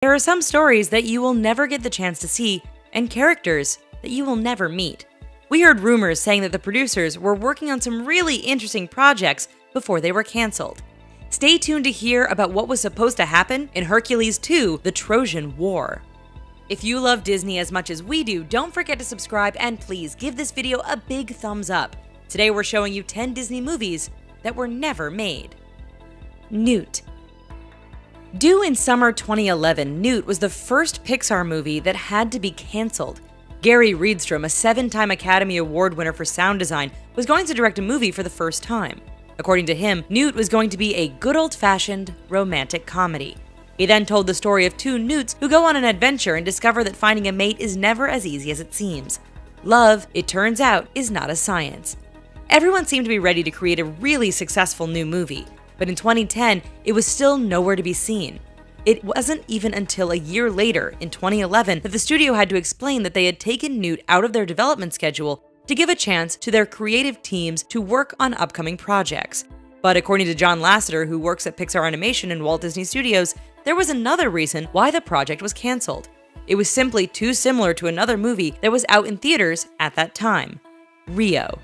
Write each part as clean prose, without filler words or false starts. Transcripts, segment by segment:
There are some stories that you will never get the chance to see, and characters that you will never meet. We heard rumors saying that the producers were working on some really interesting projects before they were canceled. Stay tuned to hear about what was supposed to happen in Hercules 2: The Trojan War. If you love Disney as much as we do, don't forget to subscribe and please give this video a big thumbs up. Today we're showing you 10 Disney movies that were never made. Newt. Due in summer 2011, Newt was the first Pixar movie that had to be canceled. Gary Reedstrom, a 7-time Academy Award winner for sound design, was going to direct a movie for the first time. According to him, Newt was going to be a good old-fashioned romantic comedy. He then told the story of two Newts who go on an adventure and discover that finding a mate is never as easy as it seems. Love, it turns out, is not a science. Everyone seemed to be ready to create a really successful new movie, but in 2010, it was still nowhere to be seen. It wasn't even until a year later, in 2011, that the studio had to explain that they had taken Newt out of their development schedule to give a chance to their creative teams to work on upcoming projects. But according to John Lasseter, who works at Pixar Animation and Walt Disney Studios, there was another reason why the project was canceled. It was simply too similar to another movie that was out in theaters at that time, Rio.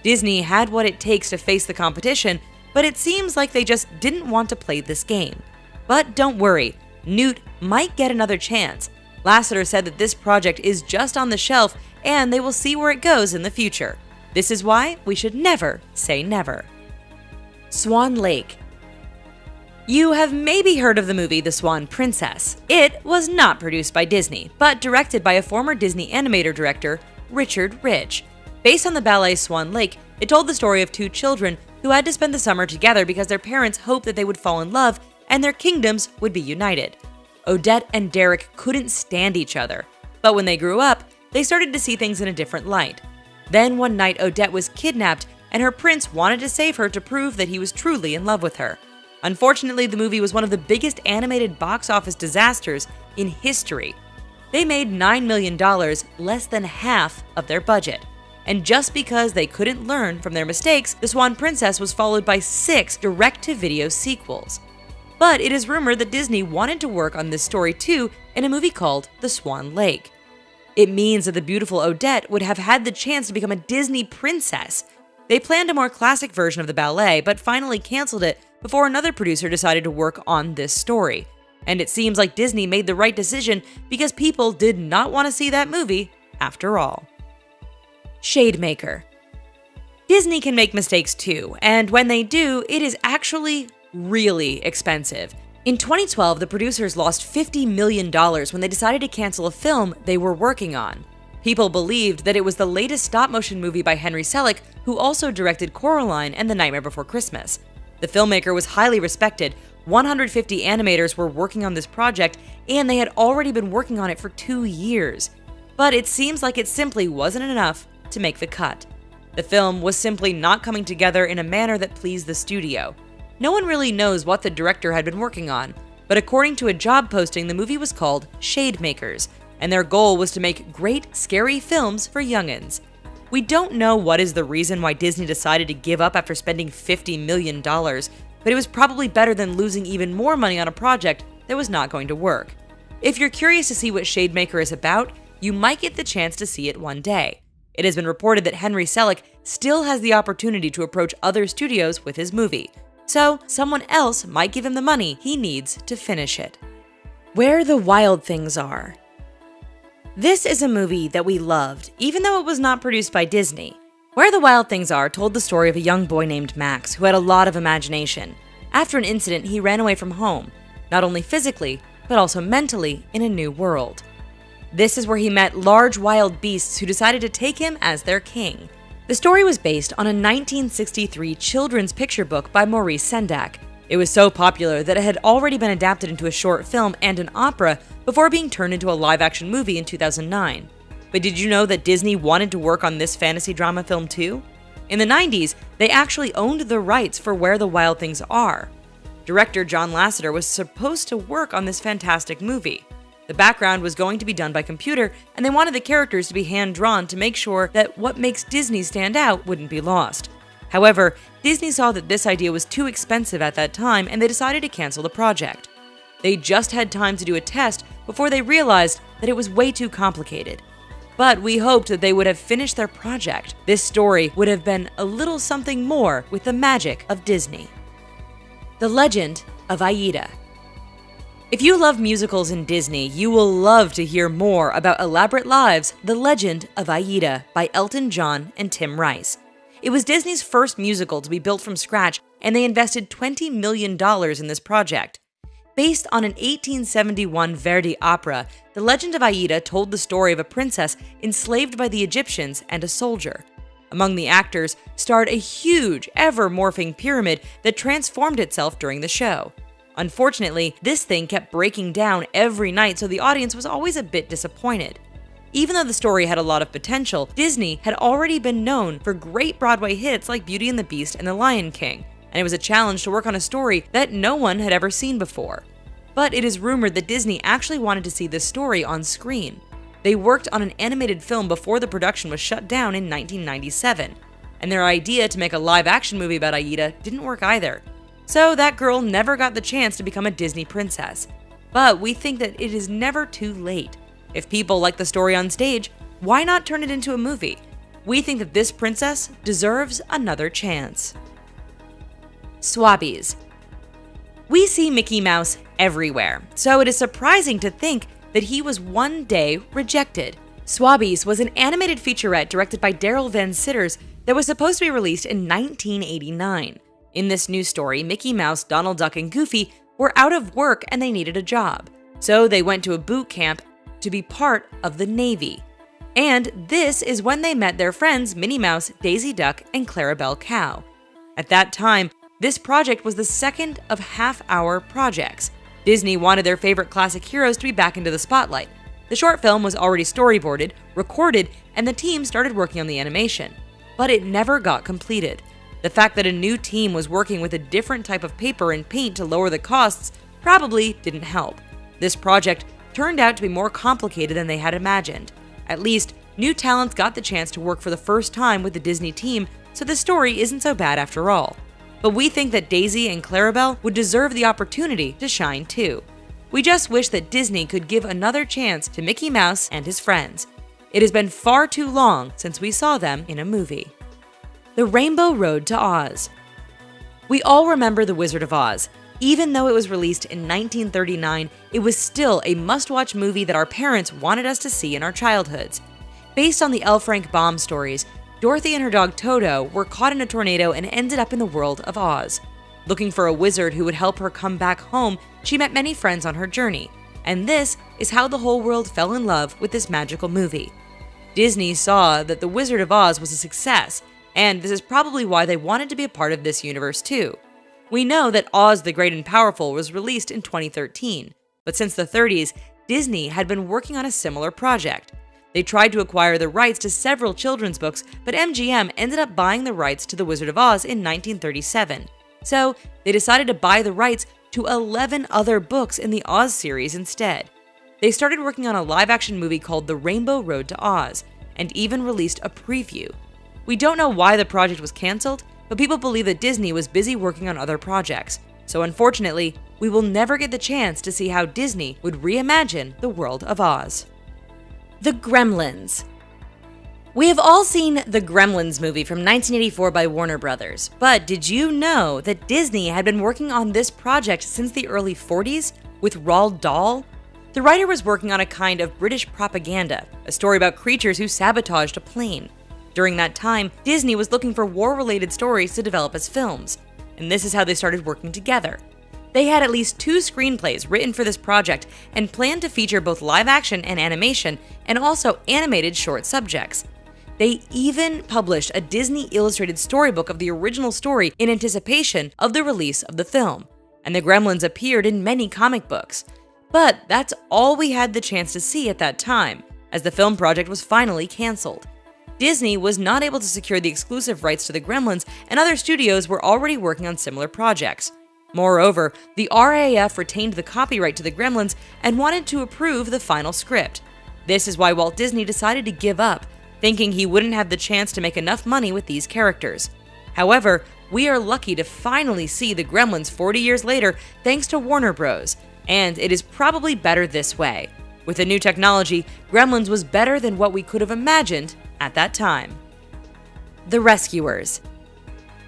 Disney had what it takes to face the competition, but it seems like they just didn't want to play this game. But don't worry, Newt might get another chance. Lasseter said that this project is just on the shelf and they will see where it goes in the future. This is why we should never say never. Swan Lake. You have maybe heard of the movie The Swan Princess. It was not produced by Disney, but directed by a former Disney animator director, Richard Rich. Based on the ballet Swan Lake, it told the story of two children who had to spend the summer together because their parents hoped that they would fall in love and their kingdoms would be united. Odette and Derek couldn't stand each other, but when they grew up, they started to see things in a different light. Then one night, Odette was kidnapped and her prince wanted to save her to prove that he was truly in love with her. Unfortunately, the movie was one of the biggest animated box office disasters in history. They made $9 million, less than half of their budget. And just because they couldn't learn from their mistakes, The Swan Princess was followed by 6 direct-to-video sequels. But it is rumored that Disney wanted to work on this story too in a movie called The Swan Lake. It means that the beautiful Odette would have had the chance to become a Disney princess. They planned a more classic version of the ballet, but finally canceled it before another producer decided to work on this story. And it seems like Disney made the right decision because people did not want to see that movie after all. Shademaker. Disney can make mistakes too, and when they do, it is actually really expensive. In 2012, the producers lost $50 million when they decided to cancel a film they were working on. People believed that it was the latest stop-motion movie by Henry Selick, who also directed Coraline and The Nightmare Before Christmas. The filmmaker was highly respected. 150 animators were working on this project, and they had already been working on it for 2 years. But it seems like it simply wasn't enough to make the cut. The film was simply not coming together in a manner that pleased the studio. No one really knows what the director had been working on, but according to a job posting, the movie was called Shademakers, and their goal was to make great, scary films for youngins. We don't know what is the reason why Disney decided to give up after spending $50 million, but it was probably better than losing even more money on a project that was not going to work. If you're curious to see what Shademaker is about, you might get the chance to see it one day. It has been reported that Henry Selick still has the opportunity to approach other studios with his movie, so someone else might give him the money he needs to finish it. Where the Wild Things Are. This is a movie that we loved, even though it was not produced by Disney. Where the Wild Things Are told the story of a young boy named Max who had a lot of imagination. After an incident, he ran away from home, not only physically, but also mentally in a new world. This is where he met large wild beasts who decided to take him as their king. The story was based on a 1963 children's picture book by Maurice Sendak. It was so popular that it had already been adapted into a short film and an opera before being turned into a live-action movie in 2009. But did you know that Disney wanted to work on this fantasy drama film too? In the 90s, they actually owned the rights for Where the Wild Things Are. Director John Lasseter was supposed to work on this fantastic movie. The background was going to be done by computer, and they wanted the characters to be hand-drawn to make sure that what makes Disney stand out wouldn't be lost. However, Disney saw that this idea was too expensive at that time, and they decided to cancel the project. They just had time to do a test before they realized that it was way too complicated. But we hoped that they would have finished their project. This story would have been a little something more with the magic of Disney. The Legend of Aida. If you love musicals in Disney, you will love to hear more about Elaborate Lives, The Legend of Aida by Elton John and Tim Rice. It was Disney's first musical to be built from scratch, and they invested $20 million in this project. Based on an 1871 Verdi opera, The Legend of Aida told the story of a princess enslaved by the Egyptians and a soldier. Among the actors starred a huge, ever-morphing pyramid that transformed itself during the show. Unfortunately, this thing kept breaking down every night, so the audience was always a bit disappointed. Even though the story had a lot of potential, Disney had already been known for great Broadway hits like Beauty and the Beast and The Lion King, and it was a challenge to work on a story that no one had ever seen before. But it is rumored that Disney actually wanted to see this story on screen. They worked on an animated film before the production was shut down in 1997, and their idea to make a live-action movie about Aida didn't work either. So that girl never got the chance to become a Disney princess. But we think that it is never too late. If people like the story on stage, why not turn it into a movie? We think that this princess deserves another chance. Swabbies. We see Mickey Mouse everywhere, so it is surprising to think that he was one day rejected. Swabbies was an animated featurette directed by Daryl Van Sitters that was supposed to be released in 1989. In this new story, Mickey Mouse, Donald Duck, and Goofy were out of work and they needed a job. So they went to a boot camp to be part of the Navy. And this is when they met their friends Minnie Mouse, Daisy Duck, and Clarabelle Cow. At that time, this project was the second of half-hour projects. Disney wanted their favorite classic heroes to be back into the spotlight. The short film was already storyboarded, recorded, and the team started working on the animation. But it never got completed. The fact that a new team was working with a different type of paper and paint to lower the costs probably didn't help. This project turned out to be more complicated than they had imagined. At least, new talents got the chance to work for the first time with the Disney team, so the story isn't so bad after all. But we think that Daisy and Clarabelle would deserve the opportunity to shine too. We just wish that Disney could give another chance to Mickey Mouse and his friends. It has been far too long since we saw them in a movie. The Rainbow Road to Oz. We all remember The Wizard of Oz. Even though it was released in 1939, it was still a must-watch movie that our parents wanted us to see in our childhoods. Based on the L. Frank Baum stories, Dorothy and her dog Toto were caught in a tornado and ended up in the world of Oz. Looking for a wizard who would help her come back home, she met many friends on her journey. And this is how the whole world fell in love with this magical movie. Disney saw that The Wizard of Oz was a success, and this is probably why they wanted to be a part of this universe too. We know that Oz the Great and Powerful was released in 2013, but since the 30s, Disney had been working on a similar project. They tried to acquire the rights to several children's books, but MGM ended up buying the rights to The Wizard of Oz in 1937. So they decided to buy the rights to 11 other books in the Oz series instead. They started working on a live-action movie called The Rainbow Road to Oz, and even released a preview. We don't know why the project was canceled, but people believe that Disney was busy working on other projects. So unfortunately, we will never get the chance to see how Disney would reimagine the world of Oz. The Gremlins. We have all seen the Gremlins movie from 1984 by Warner Brothers, but did you know that Disney had been working on this project since the early 40s with Roald Dahl? The writer was working on a kind of British propaganda, a story about creatures who sabotaged a plane. During that time, Disney was looking for war-related stories to develop as films, and this is how they started working together. They had at least 2 screenplays written for this project and planned to feature both live-action and animation, and also animated short subjects. They even published a Disney illustrated storybook of the original story in anticipation of the release of the film, and the Gremlins appeared in many comic books. But that's all we had the chance to see at that time, as the film project was finally canceled. Disney was not able to secure the exclusive rights to the Gremlins, and other studios were already working on similar projects. Moreover, the RAF retained the copyright to the Gremlins and wanted to approve the final script. This is why Walt Disney decided to give up, thinking he wouldn't have the chance to make enough money with these characters. However, we are lucky to finally see the Gremlins 40 years later thanks to Warner Bros. And it is probably better this way. With the new technology, Gremlins was better than what we could have imagined at that time. The Rescuers.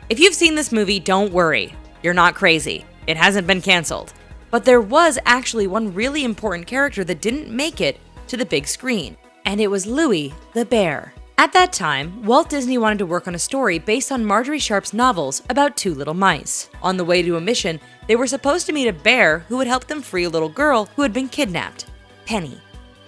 If you've seen this movie, don't worry. You're not crazy. It hasn't been canceled. But there was actually one really important character that didn't make it to the big screen, and it was Louie the bear. At that time, Walt Disney wanted to work on a story based on Marjorie Sharp's novels about two little mice. On the way to a mission, they were supposed to meet a bear who would help them free a little girl who had been kidnapped, Penny.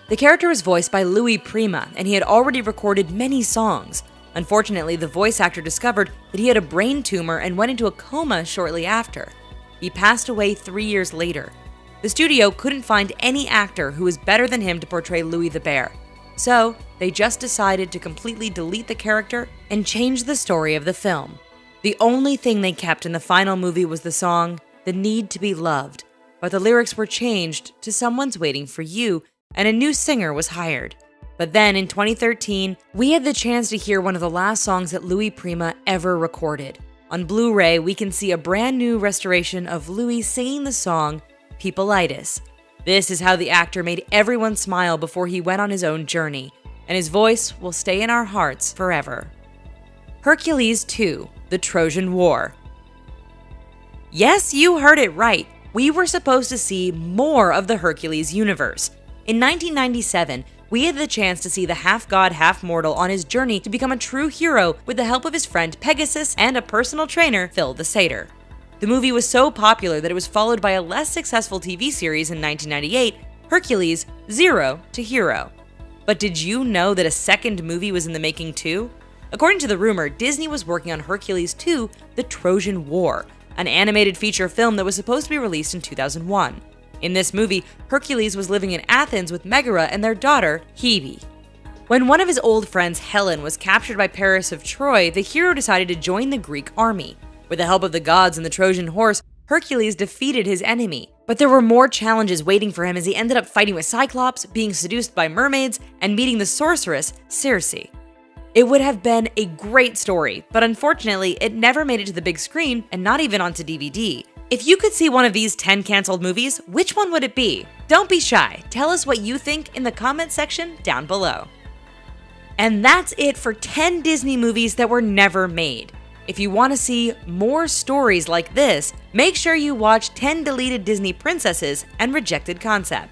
The character was voiced by Louis Prima, and he had already recorded many songs. Unfortunately, the voice actor discovered that he had a brain tumor and went into a coma shortly after. He passed away 3 years later. The studio couldn't find any actor who was better than him to portray Louie the bear. So, they just decided to completely delete the character and change the story of the film. The only thing they kept in the final movie was the song, "The Need to Be Loved," but the lyrics were changed to "Someone's Waiting for You," and a new singer was hired. But then, in 2013, we had the chance to hear one of the last songs that Louis Prima ever recorded. On Blu-ray, we can see a brand new restoration of Louis singing the song, "Peopleitis." This is how the actor made everyone smile before he went on his own journey, and his voice will stay in our hearts forever. Hercules 2: The Trojan War. Yes, you heard it right. We were supposed to see more of the Hercules universe. In 1997, we had the chance to see the half-god, half-mortal on his journey to become a true hero with the help of his friend Pegasus and a personal trainer, Phil the Satyr. The movie was so popular that it was followed by a less successful TV series in 1998, Hercules: Zero to Hero. But did you know that a second movie was in the making too? According to the rumor, Disney was working on Hercules 2: The Trojan War, an animated feature film that was supposed to be released in 2001. In this movie, Hercules was living in Athens with Megara and their daughter, Hebe. When one of his old friends, Helen, was captured by Paris of Troy, the hero decided to join the Greek army. With the help of the gods and the Trojan horse, Hercules defeated his enemy. But there were more challenges waiting for him as he ended up fighting with Cyclops, being seduced by mermaids, and meeting the sorceress, Circe. It would have been a great story, but unfortunately, it never made it to the big screen and not even onto DVD. If you could see one of these 10 canceled movies, which one would it be? Don't be shy. Tell us what you think in the comment section down below. And that's it for 10 Disney movies that were never made. If you want to see more stories like this, make sure you watch 10 Deleted Disney Princesses and Rejected Concept.